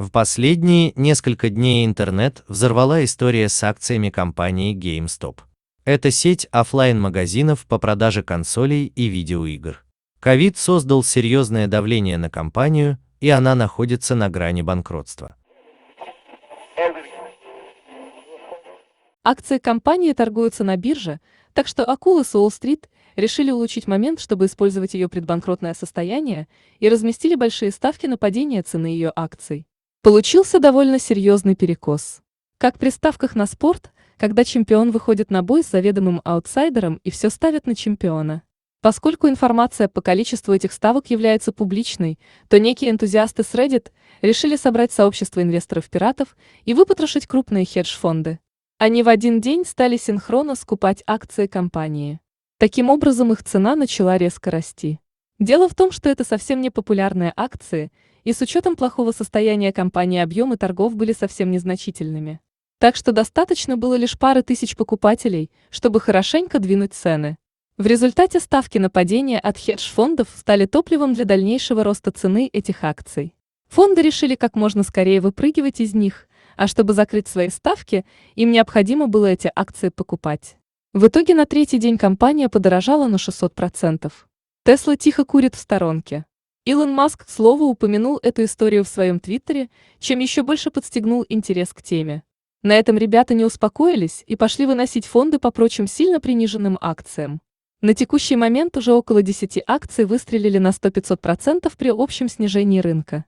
В последние несколько дней интернет взорвала история с акциями компании GameStop. Это сеть оффлайн-магазинов по продаже консолей и видеоигр. Ковид создал серьезное давление на компанию, и она находится на грани банкротства. Акции компании торгуются на бирже, так что акулы с Уолл-стрит решили улучшить момент, чтобы использовать ее предбанкротное состояние, и разместили большие ставки на падение цены ее акций. Получился довольно серьезный перекос. Как при ставках на спорт, когда чемпион выходит на бой с заведомым аутсайдером и все ставят на чемпиона. Поскольку информация по количеству этих ставок является публичной, то некие энтузиасты с Reddit решили собрать сообщество инвесторов-пиратов и выпотрошить крупные хедж-фонды. Они в один день стали синхронно скупать акции компании. Таким образом, их цена начала резко расти. Дело в том, что это совсем не популярные акции, и с учетом плохого состояния компании объемы торгов были совсем незначительными. Так что достаточно было лишь пары тысяч покупателей, чтобы хорошенько двинуть цены. В результате ставки на падение от хедж-фондов стали топливом для дальнейшего роста цены этих акций. Фонды решили как можно скорее выпрыгивать из них, а чтобы закрыть свои ставки, им необходимо было эти акции покупать. В итоге на третий день компания подорожала на 600%. Тесла тихо курит в сторонке. Илон Маск, к слову, упомянул эту историю в своем твиттере, чем еще больше подстегнул интерес к теме. На этом ребята не успокоились и пошли выносить фонды по прочим сильно приниженным акциям. На текущий момент уже около 10 акций выстрелили на 100-500% при общем снижении рынка.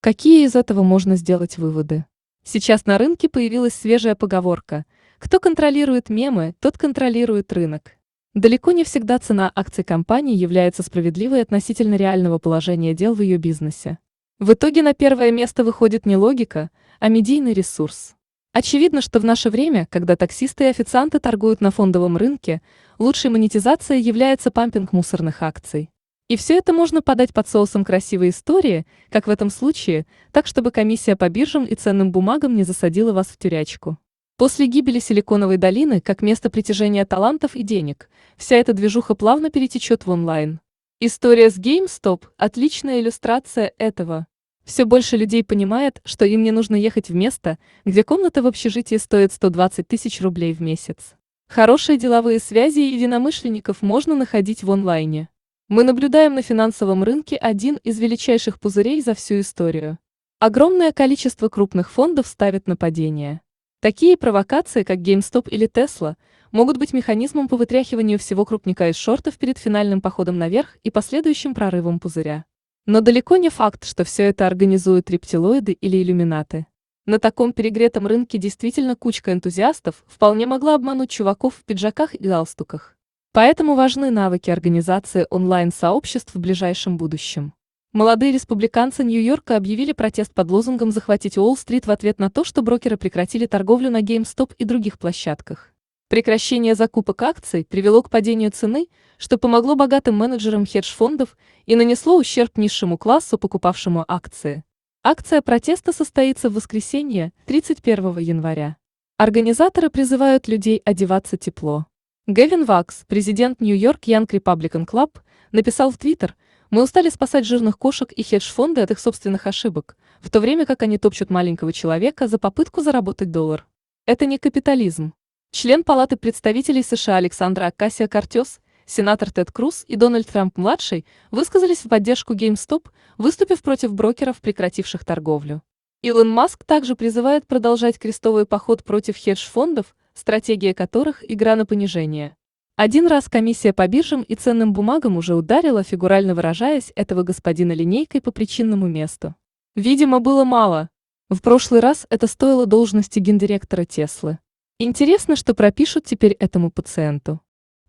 Какие из этого можно сделать выводы? Сейчас на рынке появилась свежая поговорка: кто контролирует мемы, тот контролирует рынок. Далеко не всегда цена акций компании является справедливой относительно реального положения дел в ее бизнесе. В итоге на первое место выходит не логика, а медийный ресурс. Очевидно, что в наше время, когда таксисты и официанты торгуют на фондовом рынке, лучшей монетизацией является пампинг мусорных акций. И все это можно подать под соусом красивой истории, как в этом случае, так чтобы комиссия по биржам и ценным бумагам не засадила вас в тюрячку. После гибели Силиконовой долины, как место притяжения талантов и денег, вся эта движуха плавно перетечет в онлайн. История с GameStop – отличная иллюстрация этого. Все больше людей понимает, что им не нужно ехать в место, где комната в общежитии стоит 120 тысяч рублей в месяц. Хорошие деловые связи и единомышленников можно находить в онлайне. Мы наблюдаем на финансовом рынке один из величайших пузырей за всю историю. Огромное количество крупных фондов ставят на падение. Такие провокации, как GameStop или Tesla, могут быть механизмом по вытряхиванию всего крупника из шортов перед финальным походом наверх и последующим прорывом пузыря. Но далеко не факт, что все это организуют рептилоиды или иллюминаты. На таком перегретом рынке действительно кучка энтузиастов вполне могла обмануть чуваков в пиджаках и галстуках. Поэтому важны навыки организации онлайн-сообществ в ближайшем будущем. Молодые республиканцы Нью-Йорка объявили протест под лозунгом «Захватить Уолл-стрит» в ответ на то, что брокеры прекратили торговлю на GameStop и других площадках. Прекращение закупок акций привело к падению цены, что помогло богатым менеджерам хедж-фондов и нанесло ущерб низшему классу, покупавшему акции. Акция протеста состоится в воскресенье, 31 января. Организаторы призывают людей одеваться тепло. Гэвин Вакс, президент Нью-Йорк Young Republican Club, написал в Твиттер: «Мы устали спасать жирных кошек и хедж-фонды от их собственных ошибок, в то время как они топчут маленького человека за попытку заработать доллар. Это не капитализм». Член Палаты представителей США Александра Окасио-Кортес, сенатор Тед Круз и Дональд Трамп-младший высказались в поддержку GameStop, выступив против брокеров, прекративших торговлю. Илон Маск также призывает продолжать крестовый поход против хедж-фондов, стратегия которых – игра на понижение. Один раз комиссия по биржам и ценным бумагам уже ударила, фигурально выражаясь, этого господина линейкой по причинному месту. Видимо, было мало. В прошлый раз это стоило должности гендиректора Теслы. Интересно, что пропишут теперь этому пациенту.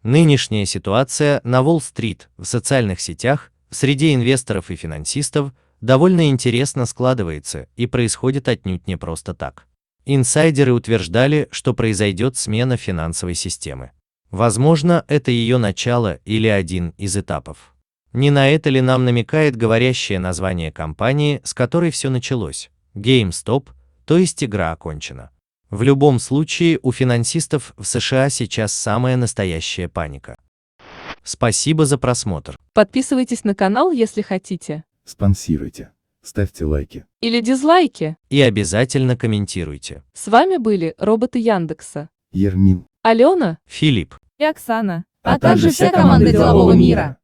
Нынешняя ситуация на Уолл-стрит, в социальных сетях, среди инвесторов и финансистов довольно интересно складывается и происходит отнюдь не просто так. Инсайдеры утверждали, что произойдет смена финансовой системы. Возможно, это ее начало или один из этапов. Не на это ли нам намекает говорящее название компании, с которой все началось? GameStop, то есть игра окончена. В любом случае, у финансистов в США сейчас самая настоящая паника. Спасибо за просмотр. Подписывайтесь на канал, если хотите. Спонсируйте. ставьте лайки. Или дизлайки. И обязательно комментируйте. С вами были роботы Яндекса. Ермин. Алена Филипп. и Оксана. А также вся команда делового мира.